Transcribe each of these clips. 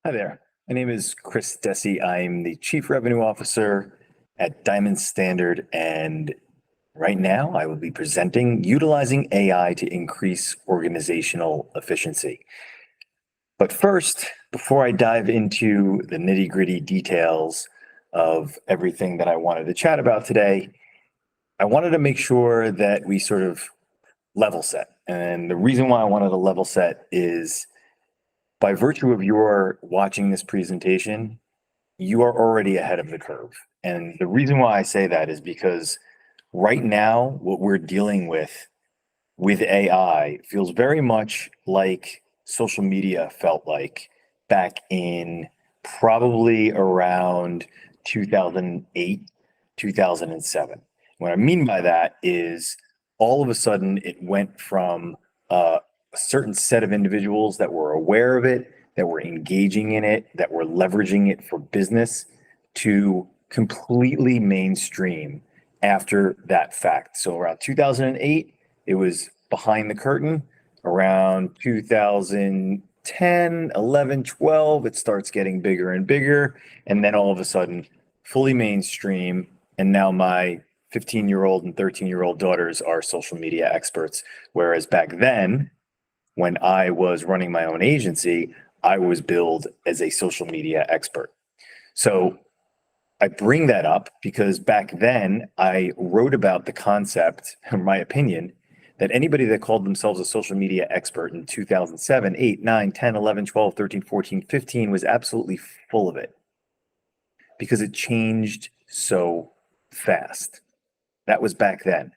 Hi there. My name is Chris Desi. I'm the Chief Revenue Officer at Diamond Standard, and right now I will be presenting utilizing AI to increase organizational efficiency. But first, before I dive into the nitty-gritty details of everything that I wanted to chat about today, I wanted to make sure that we sort of level set. And the reason why I wanted to level set is by virtue of your watching this presentation, you are already ahead of the curve. And the reason why I say that is because right now, what we're dealing with AI feels very much like social media felt like back in probably around 2008, 2007. What I mean by that is all of a sudden it went from a certain set of individuals that were aware of it, that were engaging in it, that were leveraging it for business to completely mainstream after that fact. So around 2008, it was behind the curtain. Around 2010, 11, 12, it starts getting bigger and bigger. And then all of a sudden, fully mainstream. And now my 15-year-old and 13-year-old daughters are social media experts. Whereas back then, when I was running my own agency, I was billed as a social media expert. So I bring that up because back then I wrote about the concept, in my opinion, that anybody that called themselves a social media expert in 2007, 8, 9, 10, 11, 12, 13, 14, 15 was absolutely full of it because it changed so fast. That was back then.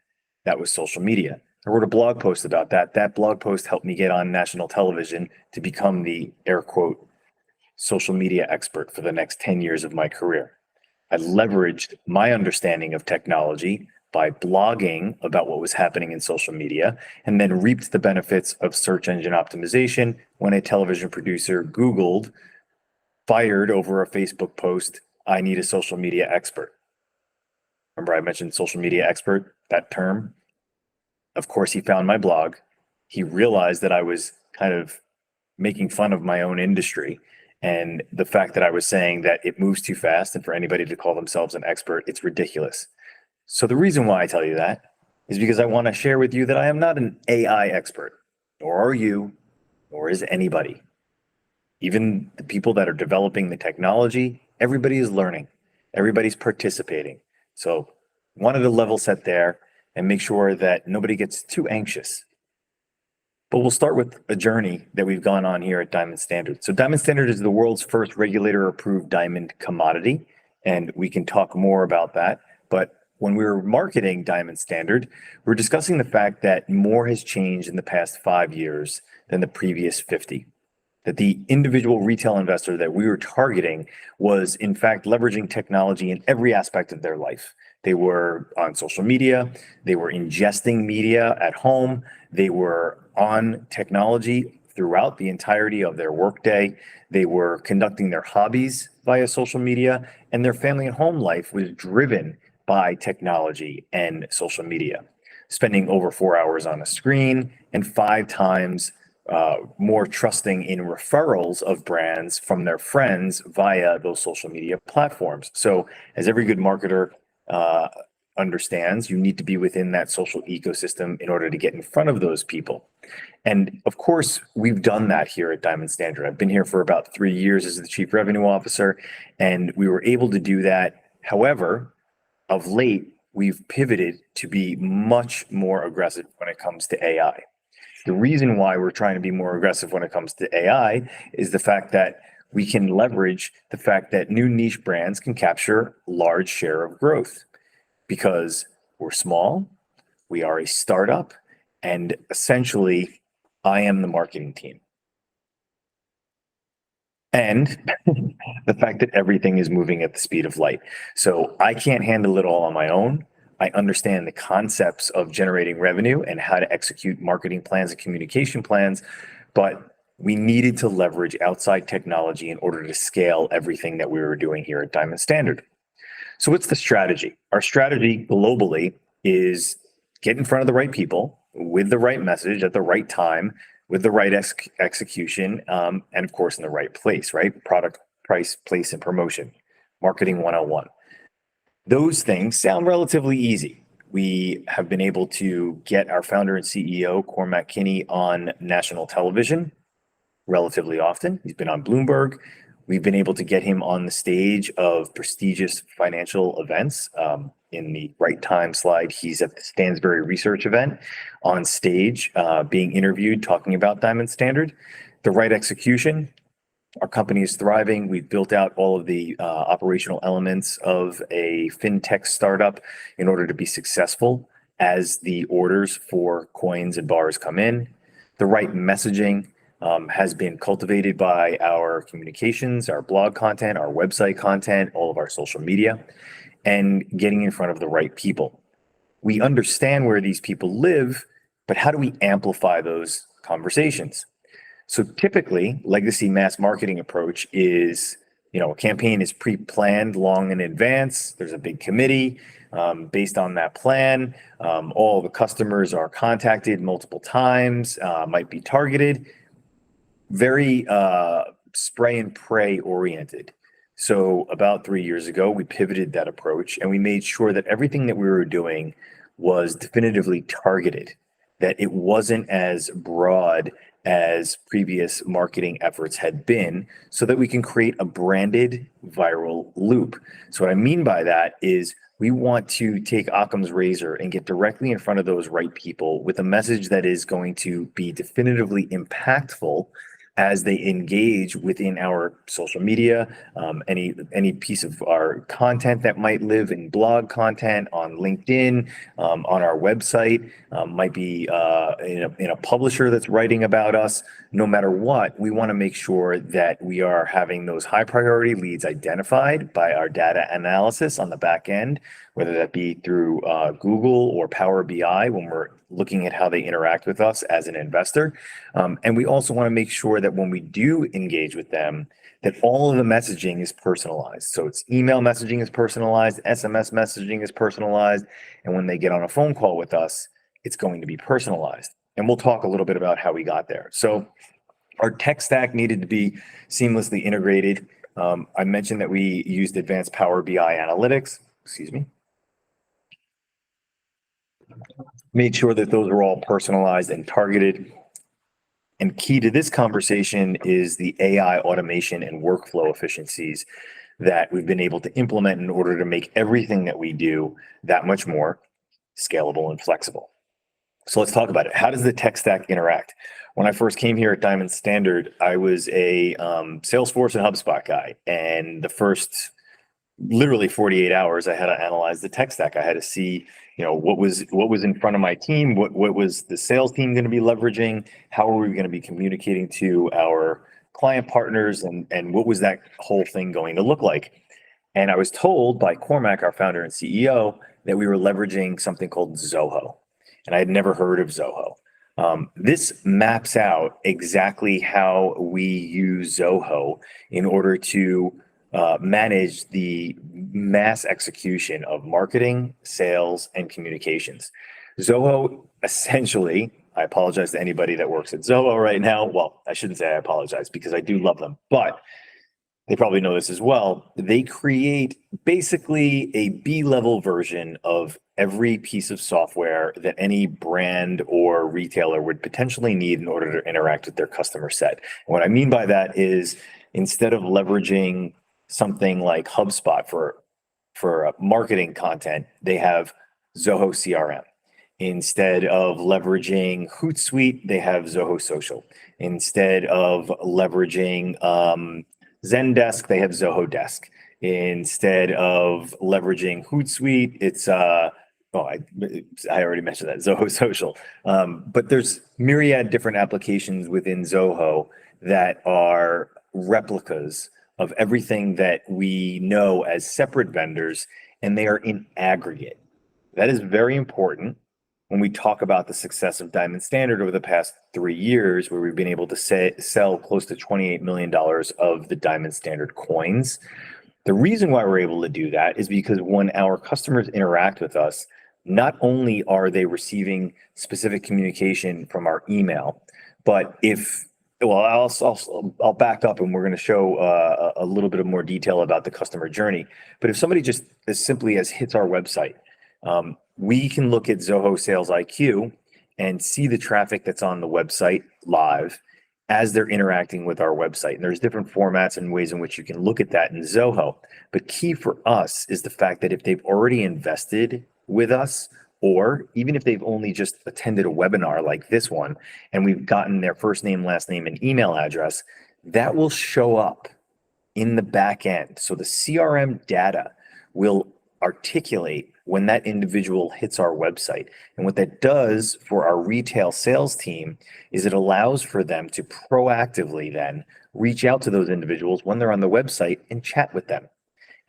That was social media. I wrote a blog post about that. That blog post helped me get on national television to become the air quote social media expert for the next 10 years of my career. I leveraged my understanding of technology by blogging about what was happening in social media and then reaped the benefits of search engine optimization when a television producer Googled, fired over a Facebook post, I need a social media expert. Remember, I mentioned social media expert, that term? Of course, he found my blog. He realized that I was kind of making fun of my own industry and the fact that I was saying that it moves too fast and for anybody to call themselves an expert, it's ridiculous. So the reason why I tell you that is because I want to share with you that I am not an AI expert, nor are you, nor is anybody. Even the people that are developing the technology, everybody is learning, everybody's participating. So wanted to level set there and make sure that nobody gets too anxious. But we'll start with a journey that we've gone on here at Diamond Standard. So Diamond Standard is the world's first regulator-approved diamond commodity, and we can talk more about that. But when we were marketing Diamond Standard, we're discussing the fact that more has changed in the past 5 years than the previous 50. That the individual retail investor that we were targeting was, in fact, leveraging technology in every aspect of their life. They were on social media, they were ingesting media at home, they were on technology throughout the entirety of their workday, they were conducting their hobbies via social media, and their family and home life was driven by technology and social media, spending over 4 hours on a screen and 5 times more trusting in referrals of brands from their friends via those social media platforms. So, as every good marketer understands, you need to be within that social ecosystem in order to get in front of those people. And of course, we've done that here at Diamond Standard. I've been here for about 3 years as the Chief Revenue Officer, and we were able to do that. However, of late, we've pivoted to be much more aggressive when it comes to AI. The reason why we're trying to be more aggressive when it comes to AI is the fact that we can leverage the fact that new niche brands can capture large share of growth because we're small, we are a startup, and essentially I am the marketing team. And the fact that everything is moving at the speed of light. So I can't handle it all on my own. I understand the concepts of generating revenue and how to execute marketing plans and communication plans, but we needed to leverage outside technology in order to scale everything that we were doing here at Diamond Standard. So what's the strategy? Our strategy globally is get in front of the right people with the right message at the right time with the right execution, and of course in the right place, right? Product, price, place, and promotion. Marketing 101. Those things sound relatively easy. We have been able to get our founder and CEO, Cormac Kinney, on national television relatively often. He's been on Bloomberg. We've been able to get him on the stage of prestigious financial events. In the right time slide, he's at the Stansberry Research event on stage, being interviewed, talking about Diamond Standard. The right execution, our company is thriving. We've built out all of the operational elements of a fintech startup in order to be successful as the orders for coins and bars come in. The right messaging has been cultivated by our communications, our blog content, our website content, all of our social media, and getting in front of the right people. We understand where these people live, but how do we amplify those conversations? So typically, legacy mass marketing approach is, a campaign is pre-planned long in advance. There's a big committee. Based on that plan, all the customers are contacted multiple times, might be targeted. Very spray and pray oriented. So about 3 years ago, we pivoted that approach and we made sure that everything that we were doing was definitively targeted, that it wasn't as broad as previous marketing efforts had been, so that we can create a branded viral loop. So what I mean by that is we want to take Occam's razor and get directly in front of those right people with a message that is going to be definitively impactful as they engage within our social media, any piece of our content that might live in blog content, on LinkedIn, on our website, might be in a publisher that's writing about us. No matter what, we want to make sure that we are having those high priority leads identified by our data analysis on the back end, whether that be through Google or Power BI when we're looking at how they interact with us as an investor. And we also want to make sure that when we do engage with them, that all of the messaging is personalized. So it's email messaging is personalized, SMS messaging is personalized, and when they get on a phone call with us, it's going to be personalized. And we'll talk a little bit about how we got there. So our tech stack needed to be seamlessly integrated. I mentioned that we used advanced Power BI analytics, made sure that those are all personalized and targeted. And key to this conversation is the AI automation and workflow efficiencies that we've been able to implement in order to make everything that we do that much more scalable and flexible. So let's talk about it. How does the tech stack interact? When I first came here at Diamond Standard, I was a Salesforce and HubSpot guy. And the first literally 48 hours, I had to analyze the tech stack. I had to see, what was in front of my team, what was the sales team going to be leveraging, how are we going to be communicating to our client partners, and what was that whole thing going to look like? And I was told by Cormac, our founder and CEO, that we were leveraging something called Zoho. And I had never heard of Zoho. This maps out exactly how we use Zoho in order to manage the mass execution of marketing, sales, and communications. Zoho essentially, I apologize to anybody that works at Zoho right now. Well, I shouldn't say I apologize because I do love them, but they probably know this as well. They create basically a B-level version of every piece of software that any brand or retailer would potentially need in order to interact with their customer set. And what I mean by that is instead of leveraging something like HubSpot for marketing content, they have Zoho CRM. Instead of leveraging Hootsuite, they have Zoho Social. Instead of leveraging Zendesk, they have Zoho Desk. Instead of leveraging Hootsuite, it's I already mentioned that, Zoho Social. But there's myriad different applications within Zoho that are replicas of everything that we know as separate vendors, and they are in aggregate. That is very important when we talk about the success of Diamond Standard over the past 3 years, where we've been able to sell close to $28 million of the Diamond Standard coins. The reason why we're able to do that is because when our customers interact with us, not only are they receiving specific communication from our email, But I'll back up and we're going to show a little bit of more detail about the customer journey. But if somebody just as simply as hits our website, we can look at Zoho Sales IQ and see the traffic that's on the website live as they're interacting with our website. And there's different formats and ways in which you can look at that in Zoho. But key for us is the fact that if they've already invested with us, or even if they've only just attended a webinar like this one, and we've gotten their first name, last name, and email address, that will show up in the back end. So the CRM data will articulate when that individual hits our website. And what that does for our retail sales team is it allows for them to proactively then reach out to those individuals when they're on the website and chat with them.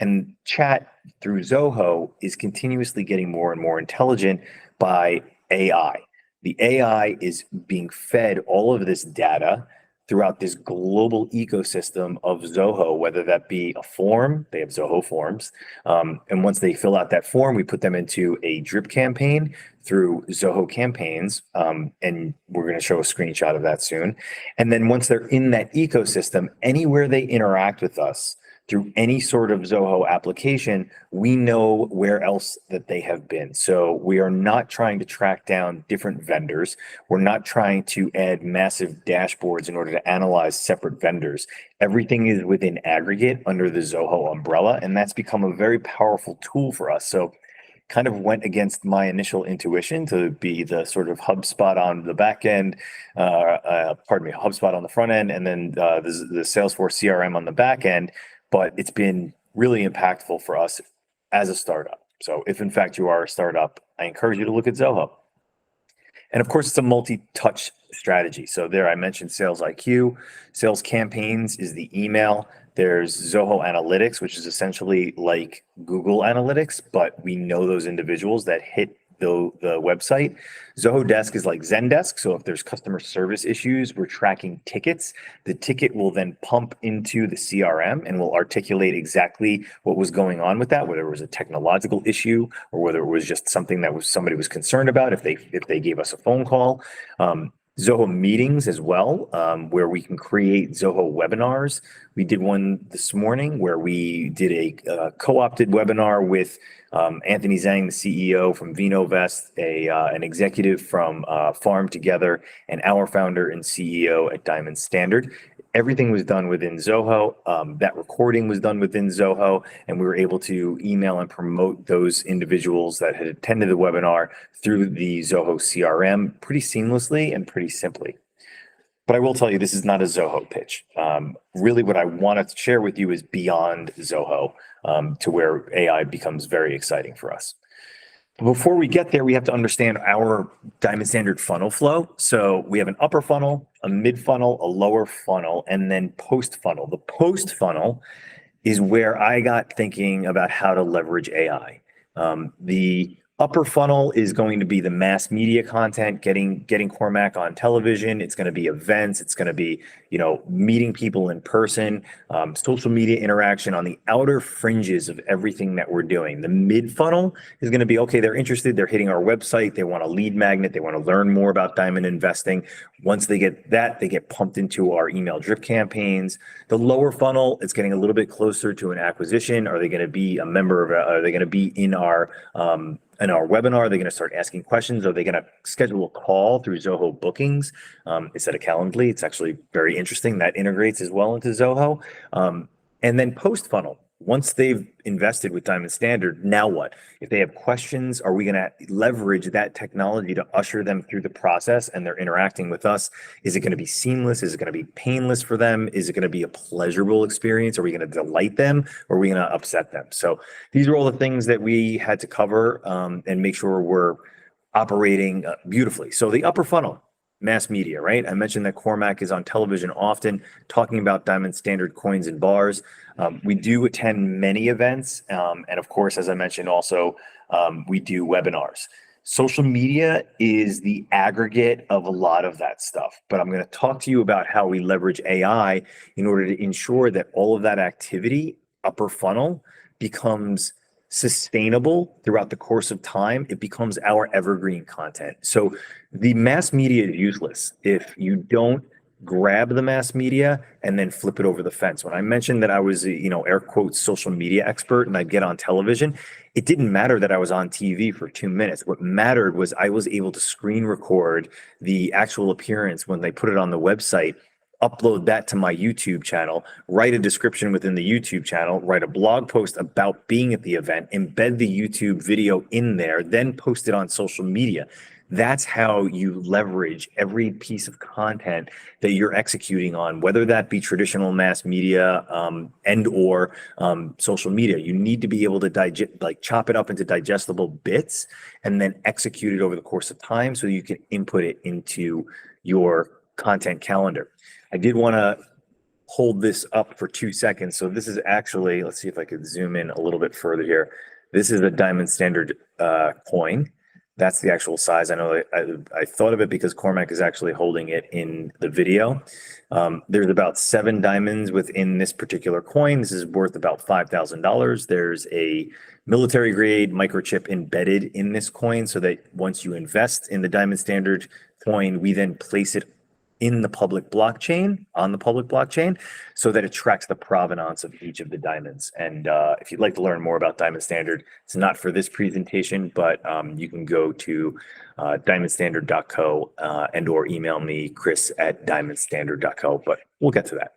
And chat through Zoho is continuously getting more and more intelligent by AI. The AI is being fed all of this data throughout this global ecosystem of Zoho, whether that be a form, they have Zoho Forms. And once they fill out that form, we put them into a drip campaign through Zoho Campaigns. And we're going to show a screenshot of that soon. And then once they're in that ecosystem, anywhere they interact with us, through any sort of Zoho application, we know where else that they have been. So we are not trying to track down different vendors. We're not trying to add massive dashboards in order to analyze separate vendors. Everything is within aggregate under the Zoho umbrella, and that's become a very powerful tool for us. So kind of went against my initial intuition to be the sort of HubSpot on the back end, HubSpot on the front end, and then the Salesforce CRM on the back end. But it's been really impactful for us as a startup. So if in fact you are a startup, I encourage you to look at Zoho. And of course, it's a multi-touch strategy. So there I mentioned Sales IQ. Sales Campaigns is the email. There's Zoho Analytics, which is essentially like Google Analytics, but we know those individuals that hit the website. Zoho Desk is like Zendesk. So if there's customer service issues, we're tracking tickets. The ticket will then pump into the CRM and will articulate exactly what was going on with that, whether it was a technological issue or whether it was just something that somebody was concerned about if they gave us a phone call. Zoho Meetings as well, where we can create Zoho webinars. We did one this morning where we did a co-opted webinar with Anthony Zhang, the CEO from Vinovest, an executive from Farm Together, and our founder and CEO at Diamond Standard. Everything was done within Zoho. That recording was done within Zoho, and we were able to email and promote those individuals that had attended the webinar through the Zoho CRM pretty seamlessly and pretty simply. But I will tell you, this is not a Zoho pitch. Really, what I want to share with you is beyond Zoho, to where AI becomes very exciting for us. Before we get there, we have to understand our Diamond Standard funnel flow. So we have an upper funnel, a mid funnel, a lower funnel, and then post funnel. The post funnel is where I got thinking about how to leverage AI. The upper funnel is going to be the mass media content, getting Cormac on television. It's going to be events. It's going to be, meeting people in person, social media interaction on the outer fringes of everything that we're doing. The mid funnel is going to be, okay, they're interested. They're hitting our website. They want a lead magnet. They want to learn more about diamond investing. Once they get that, they get pumped into our email drip campaigns. The lower funnel, it's getting a little bit closer to an acquisition. Are they going to be a member of, are they going to be in our webinar? Are they going to start asking questions? Are they going to schedule a call through Zoho Bookings instead of Calendly? It's actually very interesting. That integrates as well into Zoho. And then post funnel, once they've invested with Diamond Standard, now what? If they have questions, are we going to leverage that technology to usher them through the process and they're interacting with us? Is it going to be seamless? Is it going to be painless for them? Is it going to be a pleasurable experience? Are we going to delight them or are we going to upset them? So these are all the things that we had to cover and make sure we're operating beautifully. So the upper funnel, mass media, right? I mentioned that Cormac is on television often talking about Diamond Standard coins and bars. We do attend many events. And of course, as I mentioned, also, we do webinars. Social media is the aggregate of a lot of that stuff, but I'm going to talk to you about how we leverage AI in order to ensure that all of that activity, upper funnel, becomes sustainable throughout the course of time, it becomes our evergreen content. So the mass media is useless if you don't grab the mass media and then flip it over the fence. When I mentioned that I was, air quotes, social media expert and I'd get on television, it didn't matter that I was on TV for 2 minutes. What mattered was I was able to screen record the actual appearance when they put it on the website, upload that to my YouTube channel, write a description within the YouTube channel, write a blog post about being at the event, embed the YouTube video in there, then post it on social media. That's how you leverage every piece of content that you're executing on, whether that be traditional mass media and or social media. You need to be able to chop it up into digestible bits and then execute it over the course of time so you can input it into your content calendar. I did want to hold this up for 2 seconds. So this is actually, let's see if I could zoom in a little bit further here. This is a Diamond Standard coin. That's the actual size. I know I thought of it because Cormac is actually holding it in the video. There's about 7 diamonds within this particular coin. This is worth about $5,000. There's a military grade microchip embedded in this coin so that once you invest in the Diamond Standard coin, we then place it in the public blockchain, on the public blockchain, so that it tracks the provenance of each of the diamonds. And if you'd like to learn more about Diamond Standard, it's not for this presentation, but you can go to diamondstandard.co and or email me, chris@diamondstandard.co, but we'll get to that.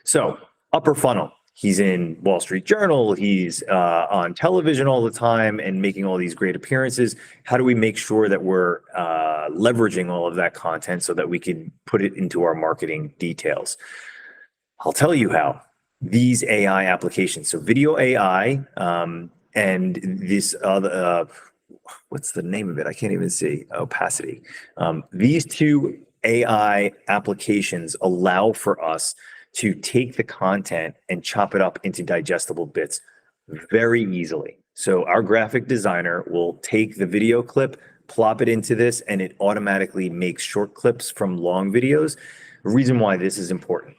So upper funnel. He's in Wall Street Journal. He's on television all the time and making all these great appearances. How do we make sure that we're leveraging all of that content so that we can put it into our marketing details? I'll tell you how. These AI applications, so video AI and this other, what's the name of it? I can't even see. Opacity. These two AI applications allow for us to take the content and chop it up into digestible bits very easily. So our graphic designer will take the video clip, plop it into this, and it automatically makes short clips from long videos. The reason why this is important: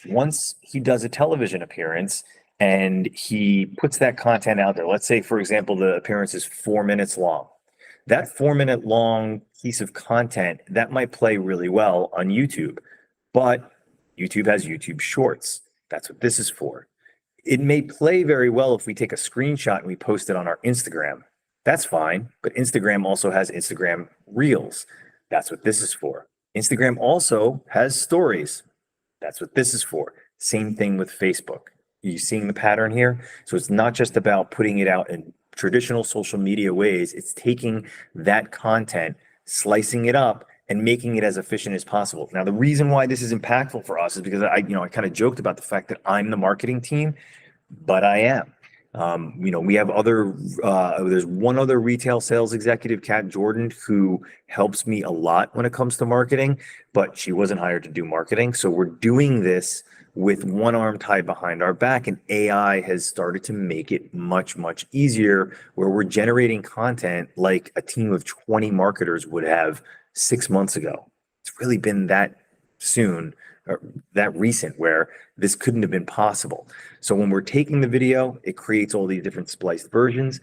once he does a television appearance and he puts that content out there, let's say, for example, the appearance is 4 minutes long. That 4-minute long piece of content, that might play really well on YouTube, but YouTube has YouTube Shorts. That's what this is for. It may play very well if we take a screenshot and we post it on our Instagram. That's fine, but Instagram also has Instagram Reels. That's what this is for. Instagram also has Stories. That's what this is for. Same thing with Facebook. Are you seeing the pattern here? So it's not just about putting it out in traditional social media ways. It's taking that content, slicing it up, and making it as efficient as possible. Now, the reason why this is impactful for us is because I kind of joked about the fact that I'm the marketing team, but I am. We have there's one other retail sales executive, Kat Jordan, who helps me a lot when it comes to marketing, but she wasn't hired to do marketing. So we're doing this with one arm tied behind our back, and AI has started to make it much, much easier, where we're generating content like a team of 20 marketers would have 6 months ago. It's really been that soon, or that recent, where this couldn't have been possible. So when we're taking the video, it creates all these different spliced versions.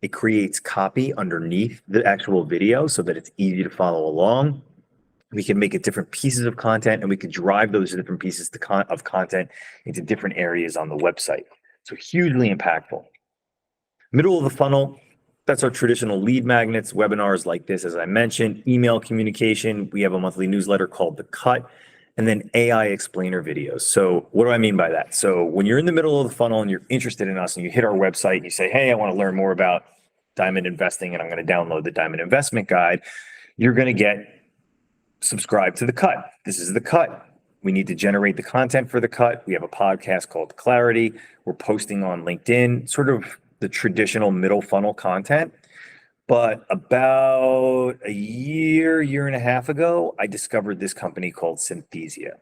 It creates copy underneath the actual video so that it's easy to follow along. We can make it different pieces of content, and we can drive those different pieces of content into different areas on the website. So hugely impactful. Middle of the funnel, that's our traditional lead magnets, webinars like this, as I mentioned, email communication. We have a monthly newsletter called The Cut, and then AI explainer videos. So what do I mean by that? So when you're in the middle of the funnel and you're interested in us and you hit our website and you say, hey, I want to learn more about diamond investing and I'm going to download the Diamond Investment Guide, you're going to get subscribed to The Cut. This is The Cut. We need to generate the content for The Cut. We have a podcast called Clarity. We're posting on LinkedIn, sort of the traditional middle funnel content. But about a year and a half ago, I discovered this company called Synthesia.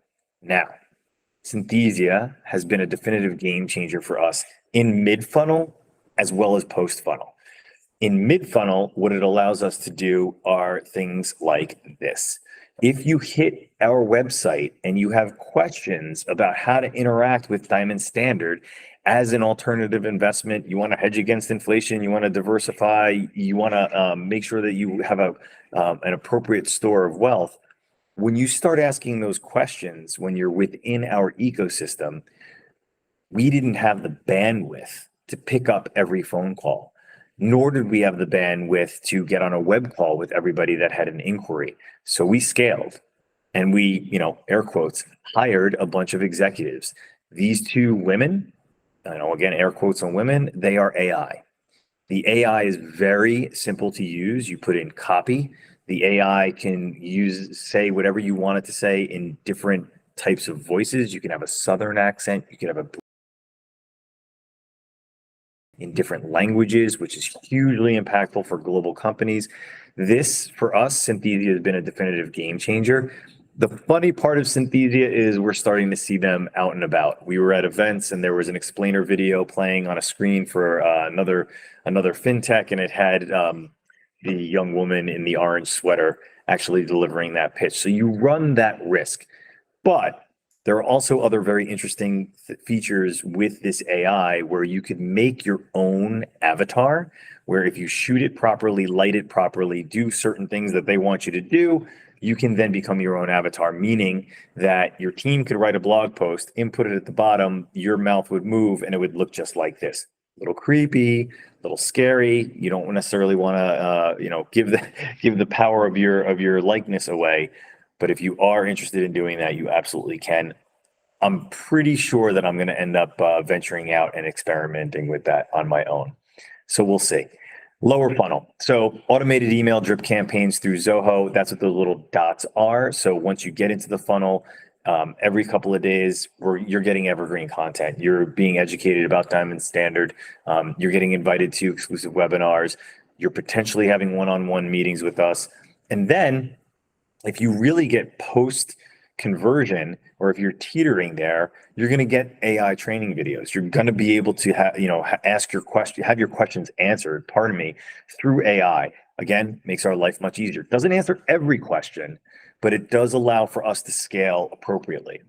Now, Synthesia has been a definitive game changer for us in mid-funnel as well as post-funnel. In mid-funnel, what it allows us to do are things like this. If you hit our website and you have questions about how to interact with Diamond Standard, as an alternative investment. You want to hedge against inflation. You want to diversify. You want to make sure that you have an appropriate store of wealth. When you start asking those questions, when you're within our ecosystem, we didn't have the bandwidth to pick up every phone call, nor did we have the bandwidth to get on a web call with everybody that had an inquiry. So we scaled and we, air quotes, hired a bunch of executives. These two women, again, air quotes on women, they are AI. The AI is very simple to use. You put in copy. The AI can say whatever you want it to say in different types of voices. You can have a Southern accent. You can have in different languages, which is hugely impactful for global companies. This, for us, Synthesia has been a definitive game changer. The funny part of Synthesia is we're starting to see them out and about. We were at events and there was an explainer video playing on a screen for another fintech, and it had the young woman in the orange sweater actually delivering that pitch. So you run that risk. But there are also other very interesting features with this AI where you could make your own avatar, where if you shoot it properly, light it properly, do certain things that they want you to do, you can then become your own avatar, meaning that your team could write a blog post, input it at the bottom, your mouth would move, and it would look just like this. A little creepy, a little scary. You don't necessarily want to, give the power of your likeness away. But if you are interested in doing that, you absolutely can. I'm pretty sure that I'm going to end up venturing out and experimenting with that on my own. So we'll see. Lower funnel. So automated email drip campaigns through Zoho. That's what those little dots are. So once you get into the funnel, every couple of days, you're getting evergreen content. You're being educated about Diamond Standard. You're getting invited to exclusive webinars. You're potentially having one-on-one meetings with us. And then if you really get post conversion, or if you're teetering there, you're going to get AI training videos. You're going to be able to ask your question, have your questions answered, through AI. Again, makes our life much easier. Doesn't answer every question, but it does allow for us to scale appropriately.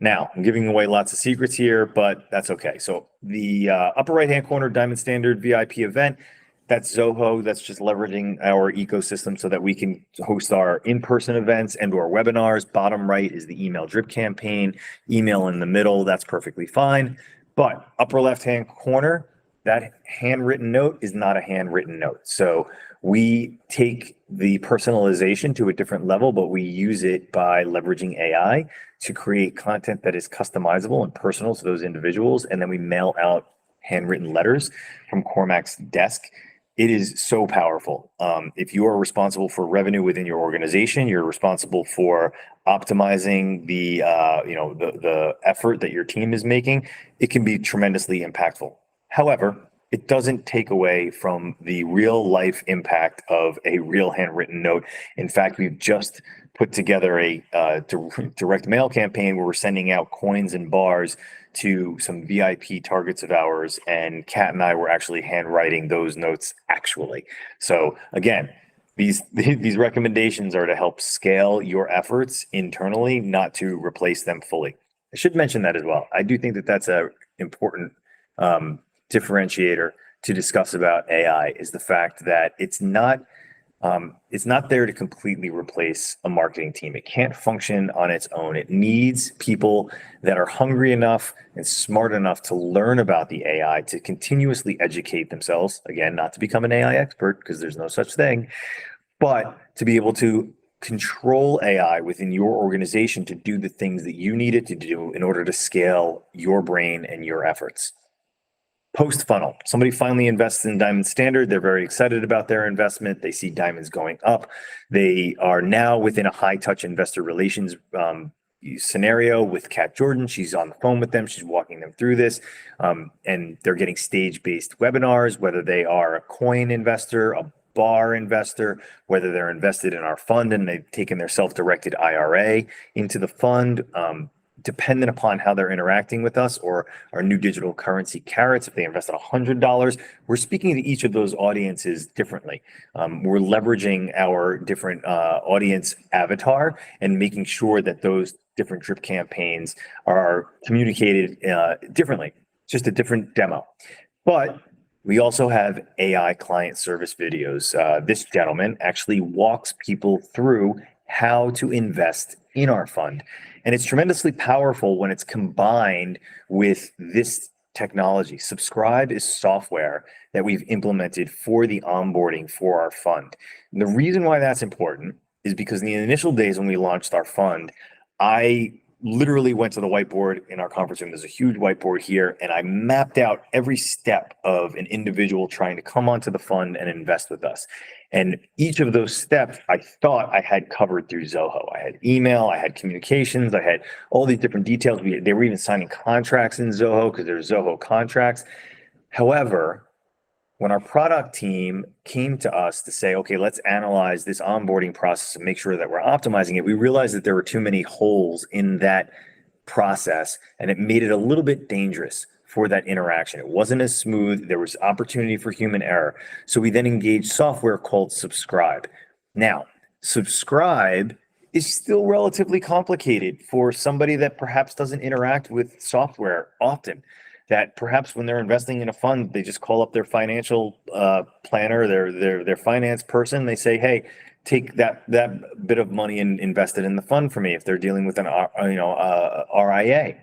Now, I'm giving away lots of secrets here, but that's okay. So the upper right-hand corner, Diamond Standard VIP event, that's Zoho. That's just leveraging our ecosystem so that we can host our in-person events and or webinars. Bottom right is the email drip campaign. Email in the middle, that's perfectly fine. But upper left-hand corner, that handwritten note is not a handwritten note. So we take the personalization to a different level, but we use it by leveraging AI to create content that is customizable and personal to those individuals. And then we mail out handwritten letters from Cormac's desk. It is so powerful. If you are responsible for revenue within your organization, you're responsible for optimizing the effort that your team is making, it can be tremendously impactful. However, it doesn't take away from the real life impact of a real handwritten note. In fact, we've just put together a direct mail campaign where we're sending out coins and bars to some VIP targets of ours, and Kat and I were actually handwriting those notes actually. So again, these recommendations are to help scale your efforts internally, not to replace them fully. I should mention that as well. I do think that that's a important differentiator to discuss about AI, is the fact that it's not there to completely replace a marketing team. It can't function on its own. It needs people that are hungry enough and smart enough to learn about the AI, to continuously educate themselves. Again, not to become an AI expert, because there's no such thing, but to be able to control AI within your organization to do the things that you need it to do in order to scale your brain and your efforts. Post funnel, somebody finally invests in Diamond Standard. They're very excited about their investment. They see diamonds going up. They are now within a high touch investor relations scenario with Kat Jordan. She's on the phone with them. She's walking them through this. And they're getting stage-based webinars, whether they are a coin investor, a bar investor, whether they're invested in our fund and they've taken their self-directed IRA into the fund. Dependent upon how they're interacting with us, or our new digital currency carrots, if they invest $100, we're speaking to each of those audiences differently. We're leveraging our different audience avatar and making sure that those different drip campaigns are communicated differently. just a different demo. But we also have AI client service videos. This gentleman actually walks people through how to invest in our fund. And it's tremendously powerful when it's combined with this technology. Subscribe is software that we've implemented for the onboarding for our fund. And the reason why that's important is because in the initial days when we launched our fund, I literally went to the whiteboard in our conference room. There's a huge whiteboard here, and I mapped out every step of an individual trying to come onto the fund and invest with us. And each of those steps I thought I had covered through Zoho. I had email, I had communications, I had all these different details. They were even signing contracts in Zoho because there's Zoho contracts. However, when our product team came to us to say, okay, let's analyze this onboarding process and make sure that we're optimizing it, we realized that there were too many holes in that process, and it made it a little bit dangerous for that interaction. It wasn't as smooth. There was opportunity for human error. So we then engaged software called Subscribe. Now, Subscribe is still relatively complicated for somebody that perhaps doesn't interact with software often, that perhaps when they're investing in a fund, they just call up their financial planner, their finance person. They say, "Hey, take that bit of money and invest it in the fund for me." If they're dealing with an RIA,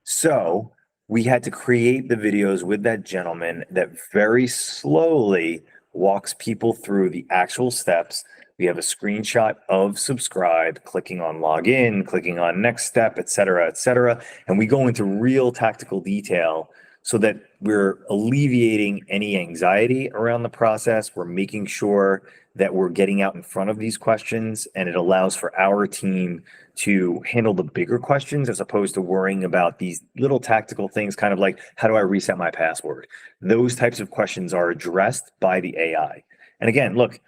so we had to create the videos with that gentleman that very slowly walks people through the actual steps. We have a screenshot of Subscribe, clicking on login, clicking on next step, et cetera, and we go into real tactical detail so that we're alleviating any anxiety around the process. We're making sure that we're getting out in front of these questions, and it allows for our team to handle the bigger questions as opposed to worrying about these little tactical things, kind of like, how do I reset my password? Those types of questions are addressed by the AI. And again, look,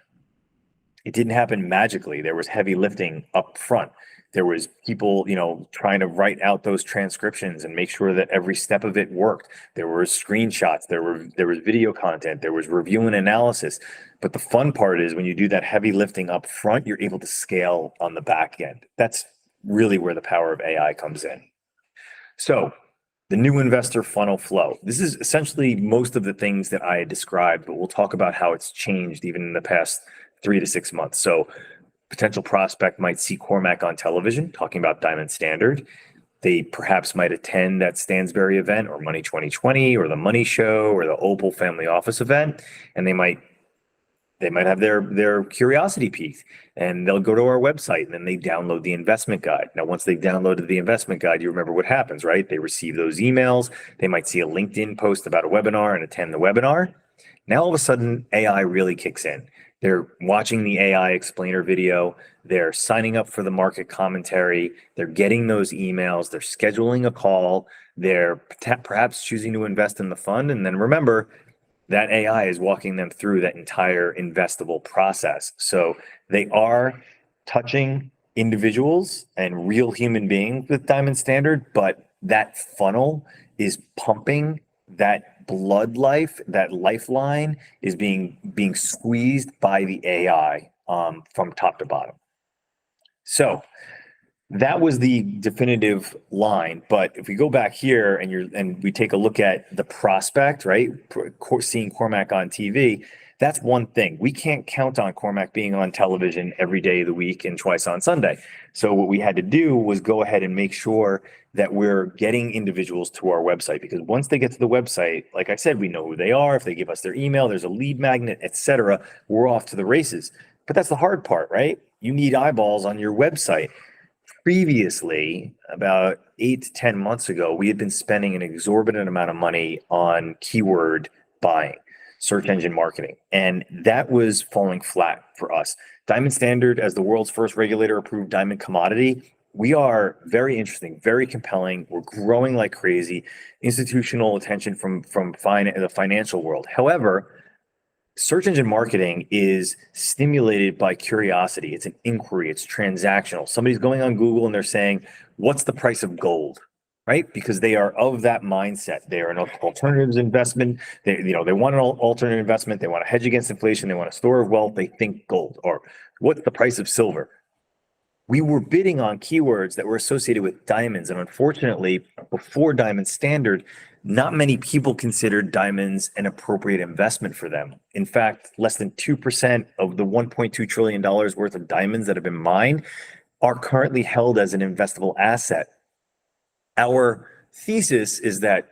it didn't happen magically. There was heavy lifting up front. There was people, trying to write out those transcriptions and make sure that every step of it worked. There were screenshots, there was video content, there was review and analysis. But the fun part is when you do that heavy lifting up front, you're able to scale on the back end. That's really where the power of AI comes in. So the new investor funnel flow. This is essentially most of the things that I described, but we'll talk about how it's changed even in the past 3 to 6 months. So potential prospect might see Cormac on television talking about Diamond Standard. They perhaps might attend that Stansberry event or Money 2020 or the Money Show or the Opal Family Office event, and they might have their curiosity piqued, and they'll go to our website and then they download the investment guide. Now, once they've downloaded the investment guide, you remember what happens, right? They receive those emails. They might see a LinkedIn post about a webinar and attend the webinar. Now, all of a sudden, AI really kicks in. They're watching the AI explainer video. They're signing up for the market commentary. They're getting those emails. They're scheduling a call. They're perhaps choosing to invest in the fund. And then remember, that AI is walking them through that entire investable process. So they are touching individuals and real human beings with Diamond Standard, but that funnel is pumping. That blood life, that lifeline is being squeezed by the AI from top to bottom. So that was the definitive line. But if we go back here and we take a look at the prospect, right? Seeing Cormac on TV, that's one thing. We can't count on Cormac being on television every day of the week and twice on Sunday. So what we had to do was go ahead and make sure that we're getting individuals to our website, because once they get to the website, like I said, we know who they are. If they give us their email, there's a lead magnet, etc. We're off to the races. But that's the hard part, right? You need eyeballs on your website. Previously, about 8 to 10 months ago, we had been spending an exorbitant amount of money on keyword buying, search engine marketing, and that was falling flat for us. Diamond Standard, as the world's first regulator approved diamond commodity, we are very interesting, very compelling. We're growing like crazy, institutional attention from the financial world. However, search engine marketing is stimulated by curiosity. It's an inquiry. It's transactional. Somebody's going on Google and they're saying, what's the price of gold? Right? Because they are of that mindset. They are an alternatives investment. They want an alternative investment. They want to hedge against inflation. They want a store of wealth. They think gold. Or what's the price of silver? we were bidding on keywords that were associated with diamonds. And unfortunately, before Diamond Standard, not many people considered diamonds an appropriate investment for them. In fact, less than 2% of the $1.2 trillion worth of diamonds that have been mined are currently held as an investable asset. Our thesis is that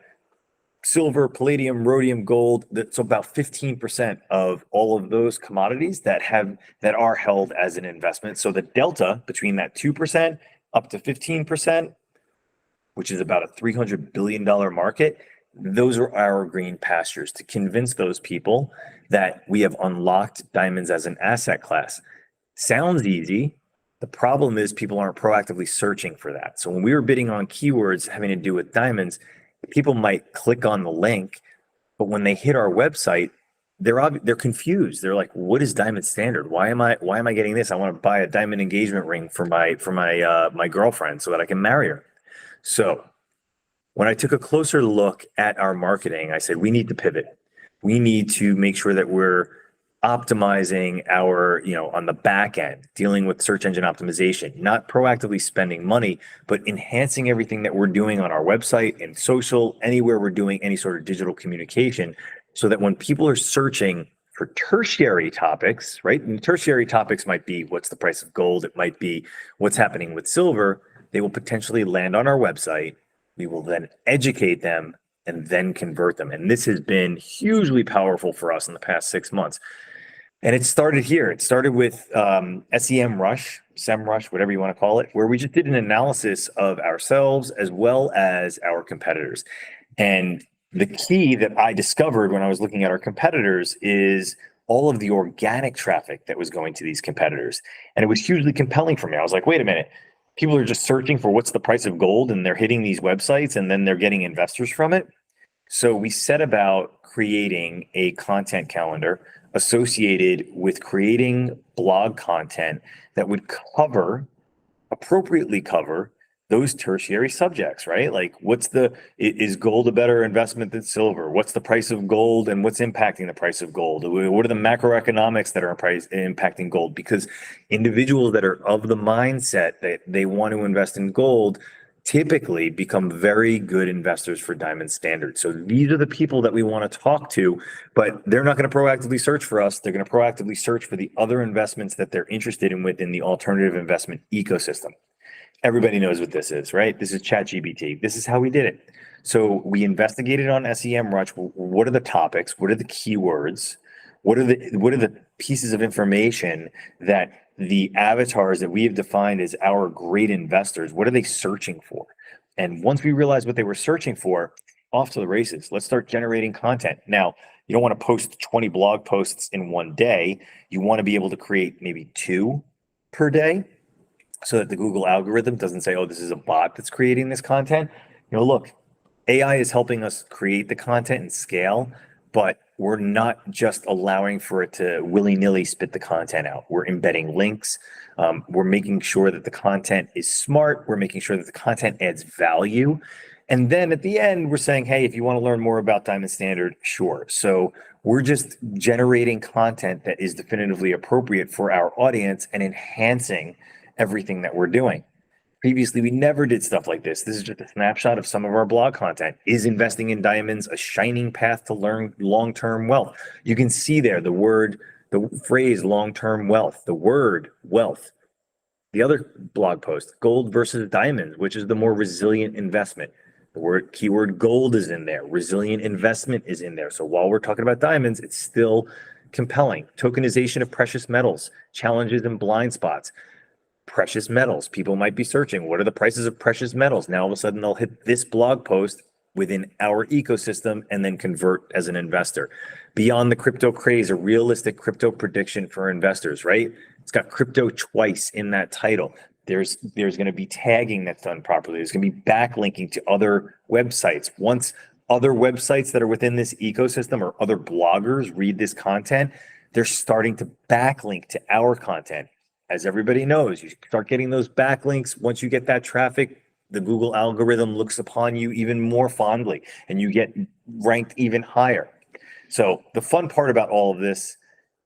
silver, palladium, rhodium, gold, that's about 15% of all of those commodities that are held as an investment. So the delta between that 2% up to 15%, which is about a $300 billion market, those are our green pastures to convince those people that we have unlocked diamonds as an asset class. Sounds easy. The problem is people aren't proactively searching for that. So when we were bidding on keywords having to do with diamonds, people might click on the link, but when they hit our website, they're confused. They're like, "What is Diamond Standard? Why am I getting this? I want to buy a diamond engagement ring for my girlfriend so that I can marry her." So when I took a closer look at our marketing, I said, we need to pivot. We need to make sure that we're optimizing our, on the back end, dealing with search engine optimization, not proactively spending money, but enhancing everything that we're doing on our website and social, anywhere we're doing any sort of digital communication, so that when people are searching for tertiary topics, right? And tertiary topics might be what's the price of gold, it might be what's happening with silver, they will potentially land on our website. We will then educate them and then convert them. And this has been hugely powerful for us in the past 6 months. And it started here. It started with SEMrush, whatever you want to call it, where we just did an analysis of ourselves as well as our competitors. And the key that I discovered when I was looking at our competitors is all of the organic traffic that was going to these competitors. And it was hugely compelling for me. I was like, wait a minute. People are just searching for what's the price of gold and they're hitting these websites and then they're getting investors from it. So we set about creating a content calendar associated with creating blog content that would appropriately cover those tertiary subjects, right? Like is gold a better investment than silver? What's the price of gold and what's impacting the price of gold? What are the macroeconomics that are impacting gold? Because individuals that are of the mindset that they want to invest in gold typically become very good investors for Diamond Standard. So these are the people that we want to talk to, but they're not going to proactively search for us. They're going to proactively search for the other investments that they're interested in within the alternative investment ecosystem. Everybody knows what this is, right? This is ChatGPT. This is how we did it. So we investigated on SEMrush. What are the topics? What are the keywords? What are the pieces of information that the avatars that we have defined as our great investors, what are they searching for? And once we realized what they were searching for, off to the races. Let's start generating content. Now, you don't want to post 20 blog posts in one day. You want to be able to create maybe 2 per day so that the Google algorithm doesn't say, oh, this is a bot that's creating this content. Look, AI is helping us create the content and scale, but we're not just allowing for it to willy-nilly spit the content out. We're embedding links. We're making sure that the content is smart. We're making sure that the content adds value. And then at the end, we're saying, hey, if you want to learn more about Diamond Standard, sure. So we're just generating content that is definitively appropriate for our audience and enhancing everything that we're doing. Previously, we never did stuff like this. This is just a snapshot of some of our blog content. Is investing in diamonds a shining path to learn long-term wealth? You can see there the phrase long-term wealth, the word wealth. The other blog post, gold versus diamonds, which is the more resilient investment. The keyword gold is in there. Resilient investment is in there. So while we're talking about diamonds, it's still compelling. Tokenization of precious metals, challenges and blind spots. Precious metals. People might be searching, what are the prices of precious metals? Now, all of a sudden, they'll hit this blog post within our ecosystem and then convert as an investor. Beyond the crypto craze, a realistic crypto prediction for investors, right? It's got crypto twice in that title. There's going to be tagging that's done properly. There's going to be backlinking to other websites. Once other websites that are within this ecosystem or other bloggers read this content, they're starting to backlink to our content. As everybody knows, you start getting those backlinks. Once you get that traffic, the Google algorithm looks upon you even more fondly and you get ranked even higher. So the fun part about all of this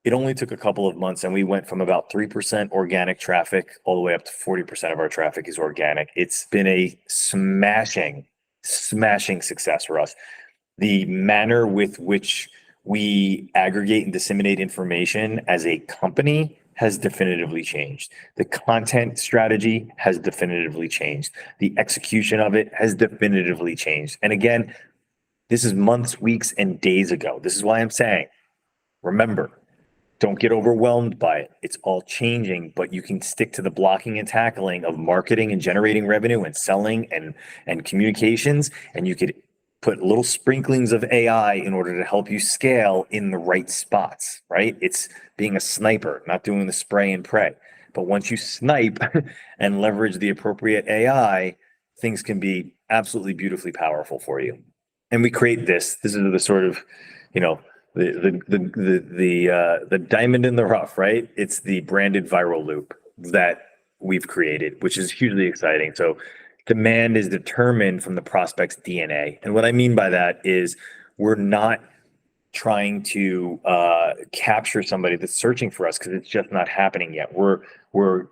it only took a couple of months and we went from about 3% organic traffic all the way up to 40% of our traffic is organic. It's been a smashing success for us. The manner with which we aggregate and disseminate information as a company has definitively changed. The content strategy has definitively changed. The execution of it has definitively changed. And again, this is months, weeks, and days ago. This is why I'm saying, remember, don't get overwhelmed by it. It's all changing, but you can stick to the blocking and tackling of marketing and generating revenue and selling and communications, and you could put little sprinklings of AI in order to help you scale in the right spots, right? It's being a sniper, not doing the spray and pray. But once you snipe and leverage the appropriate AI, things can be absolutely beautifully powerful for you. And we create this. This is the sort of, you know, the diamond in the rough, right? It's the branded viral loop that we've created, which is hugely exciting. So demand is determined from the prospect's DNA. And what I mean by that is we're not trying to capture somebody that's searching for us because it's just not happening yet. We're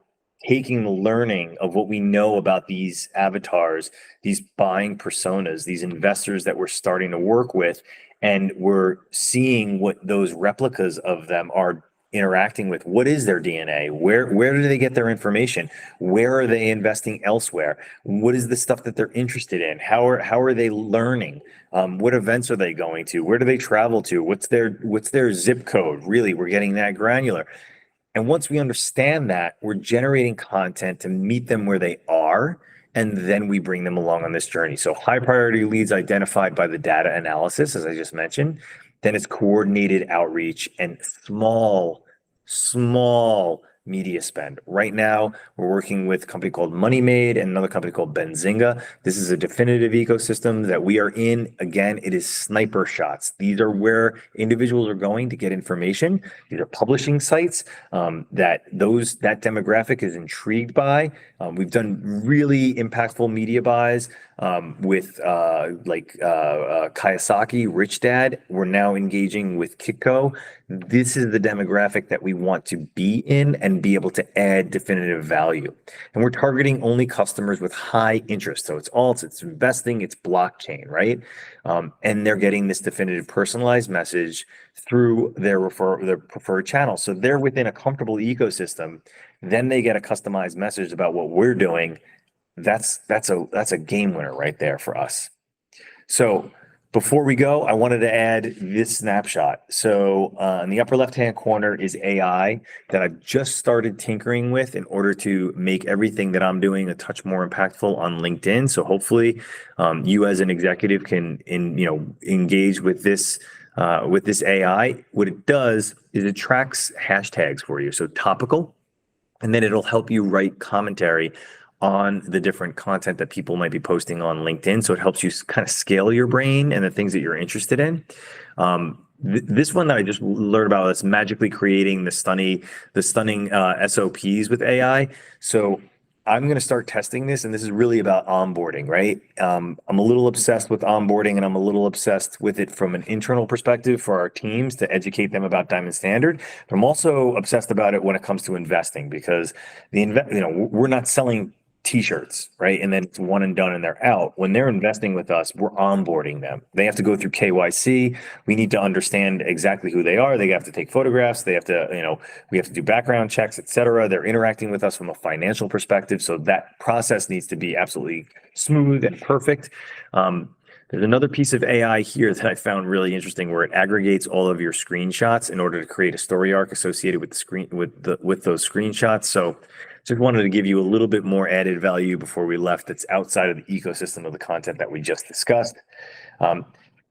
taking the learning of what we know about these avatars, these buying personas, these investors that we're starting to work with, and we're seeing what those replicas of them are interacting with. What is their DNA? Where do they get their information? Where are they investing elsewhere? What is the stuff that they're interested in? How are they learning? What events are they going to? Where do they travel to? What's their zip code? Really, we're getting that granular. And once we understand that, we're generating content to meet them where they are, and then we bring them along on this journey. So high priority leads identified by the data analysis, as I just mentioned. Then it's coordinated outreach and small media spend. Right now, we're working with a company called MoneyMade and another company called Benzinga. This is a definitive ecosystem that we are in. Again, it is sniper shots. These are where individuals are going to get information. These are publishing sites that demographic is intrigued by. We've done really impactful media buys with Kiyosaki, Rich Dad. We're now engaging with Kitco. This is the demographic that we want to be in and be able to add definitive value. And we're targeting only customers with high interest. So it's alts, it's investing, it's blockchain, right? And they're getting this definitive personalized message through their preferred channel. So they're within a comfortable ecosystem. Then they get a customized message about what we're doing. That's a game winner right there for us. So before we go, I wanted to add this snapshot. So in the upper left-hand corner is AI that I've just started tinkering with in order to make everything that I'm doing a touch more impactful on LinkedIn. So hopefully you as an executive can engage with this AI. What it does is it tracks hashtags for you. So topical, and then it'll help you write commentary on the different content that people might be posting on LinkedIn. So it helps you kind of scale your brain and the things that you're interested in. This one that I just learned about is magically creating the stunning SOPs with AI. So I'm going to start testing this, and this is really about onboarding, right? I'm a little obsessed with onboarding, and I'm a little obsessed with it from an internal perspective for our teams to educate them about Diamond Standard. But I'm also obsessed about it when it comes to investing because we're not selling T-shirts, right? And then it's one and done and they're out. When they're investing with us, we're onboarding them. They have to go through KYC. We need to understand exactly who they are. They have to take photographs. They have to, we have to do background checks, et cetera. They're interacting with us from a financial perspective. So that process needs to be absolutely smooth and perfect. There's another piece of AI here that I found really interesting where it aggregates all of your screenshots in order to create a story arc associated with with those screenshots. So just wanted to give you a little bit more added value before we left that's outside of the ecosystem of the content that we just discussed.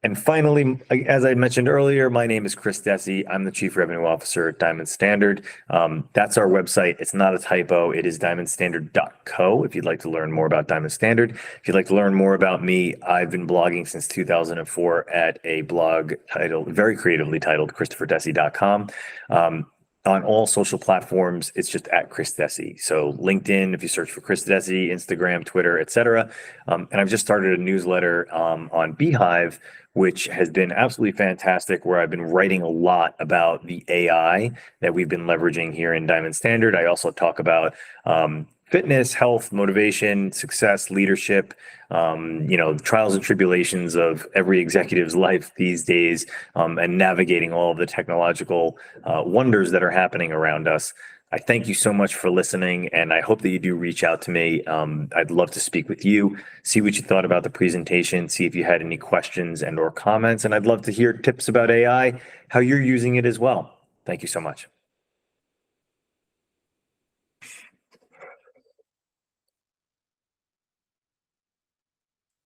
And finally, as I mentioned earlier, my name is Chris Desi. I'm the Chief Revenue Officer at Diamond Standard. That's our website. It's not a typo. It is diamondstandard.co if you'd like to learn more about Diamond Standard. If you'd like to learn more about me, I've been blogging since 2004 at a blog very creatively titled ChristopherDesi.com. On all social platforms, it's just at Chris Desi. So LinkedIn, if you search for Chris Desi, Instagram, Twitter, etc. And I've just started a newsletter on Beehive, which has been absolutely fantastic, where I've been writing a lot about the AI that we've been leveraging here in Diamond Standard. I also talk about fitness, health, motivation, success, leadership, trials and tribulations of every executive's life these days, and navigating all of the technological wonders that are happening around us. I thank you so much for listening, and I hope that you do reach out to me. I'd love to speak with you, see what you thought about the presentation, see if you had any questions and or comments, and I'd love to hear tips about AI, how you're using it as well. Thank you so much.